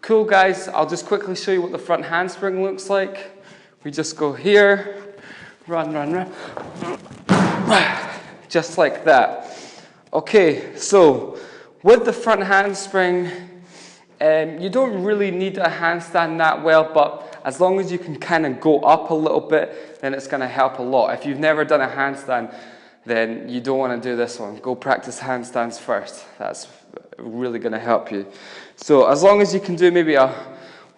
Cool guys, I'll just quickly show you what the front handspring looks like. We just go here, run, run, run, just like that. Okay, so with the front handspring, you don't really need a handstand that well, but as long as you can kind of go up a little bit, then it's going to help a lot. If you've never done a handstand, then you don't want to do this one. Go practice handstands first. That's really going to help you. So as long as you can do maybe a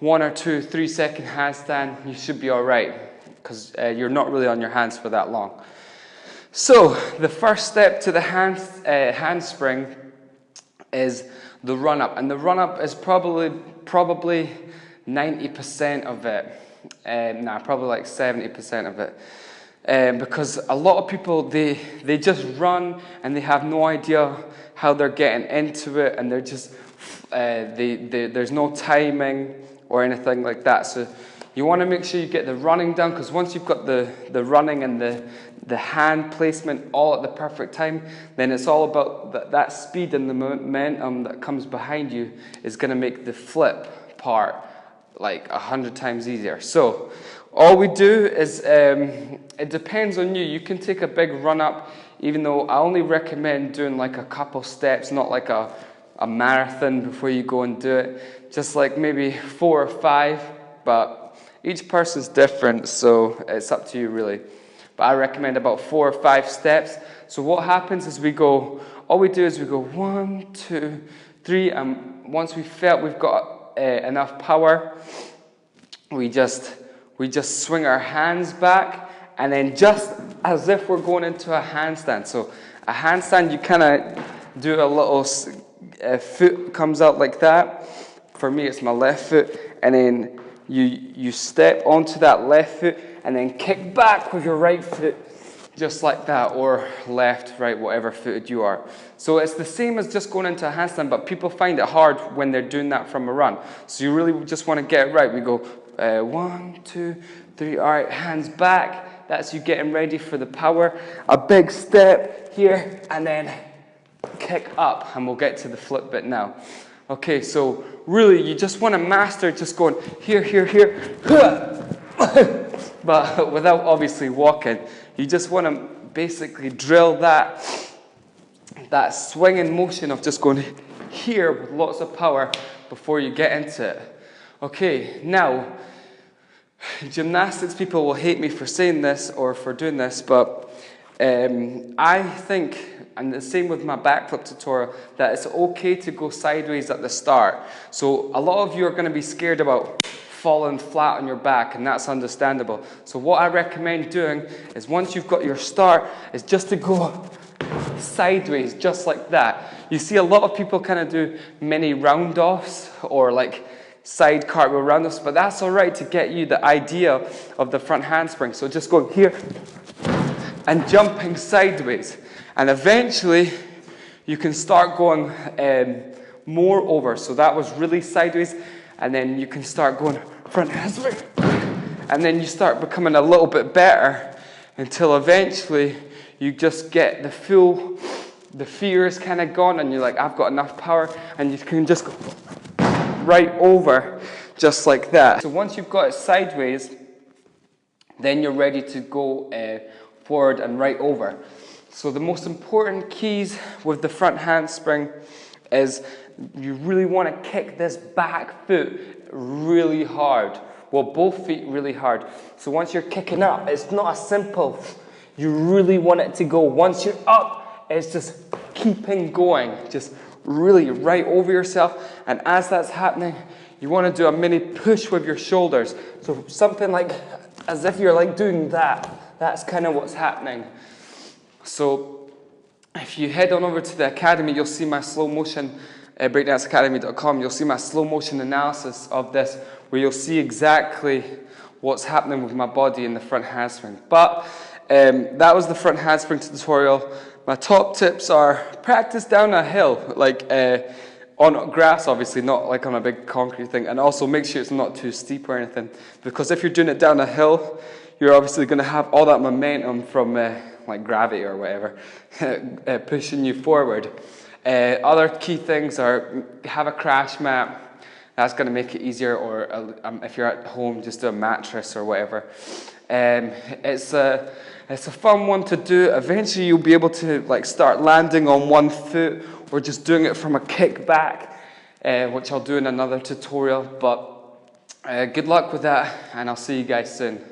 1 or 2, 3 second handstand, you should be all right, because you're not really on your hands for that long. So the first step to the handspring is the run up, and the run up is probably 90% of it. Probably like 70% of it. Because a lot of people, they just run and they have no idea how they're getting into it, and they're just there's no timing or anything like that. So you want to make sure you get the running down, because once you've got the running and the hand placement all at the perfect time, then it's all about that speed, and the momentum that comes behind you is going to make the flip part like 100 times easier. So all we do is, it depends on you. You can take a big run up, even though I only recommend doing like a couple steps, not like a marathon before you go and do it. Just like maybe 4 or 5, but each person's different, so it's up to you really. But I recommend about 4 or 5 steps. So what happens is all we do is we go 1, 2, 3, and once we felt we've got enough power, we just swing our hands back, and then just as if we're going into a handstand. So a handstand, you kind of do a little foot comes out like that. For me, it's my left foot, and then you step onto that left foot and then kick back with your right foot, just like that, or left, right, whatever footed you are. So it's the same as just going into a handstand, but people find it hard when they're doing that from a run. So you really just want to get it right. We go 1, 2, 3, all right, hands back. That's you getting ready for the power. A big step here, and then kick up, and we'll get to the flip bit now. Okay, so really you just want to master just going here, here, here, but without obviously walking. You just want to basically drill that swinging motion of just going here with lots of power before you get into it. Okay, now, gymnastics people will hate me for saying this or for doing this, but I think, and the same with my backflip tutorial, that it's okay to go sideways at the start. So a lot of you are going to be scared about falling flat on your back, and that's understandable. So what I recommend doing is, once you've got your start, is just to go sideways, just like that. You see a lot of people kind of do mini round-offs or like side cartwheel round-offs, but that's all right to get you the idea of the front handspring. So just going here and jumping sideways, and eventually you can start going more over. So that was really sideways, and then you can start going front handspring, and then you start becoming a little bit better until eventually you just get the fear is kind of gone, and you're like, I've got enough power, and you can just go right over, just like that. So once you've got it sideways, then you're ready to go forward and right over. So the most important keys with the front handspring is you really want to kick this back foot really hard. Well, both feet really hard. So once you're kicking up, it's not as simple. You really want it to go. Once you're up, it's just keeping going. Just really right over yourself. And as that's happening, you want to do a mini push with your shoulders. So something like as if you're like doing that. That's kind of what's happening. So if you head on over to the academy, you'll see my slow motion, breakdanceacademy.com, you'll see my slow motion analysis of this, where you'll see exactly what's happening with my body in the front handspring. But that was the front handspring tutorial. My top tips are practice down a hill, like on grass, obviously, not like on a big concrete thing, and also make sure it's not too steep or anything, because if you're doing it down a hill, you're obviously going to have all that momentum from like gravity or whatever pushing you forward. Other key things are have a crash mat, That's going to make it easier, or if you're at home, just do a mattress or whatever. It's a fun one to do. Eventually you'll be able to like start landing on one foot or just doing it from a kick back, which I'll do in another tutorial. But good luck with that, and I'll see you guys soon.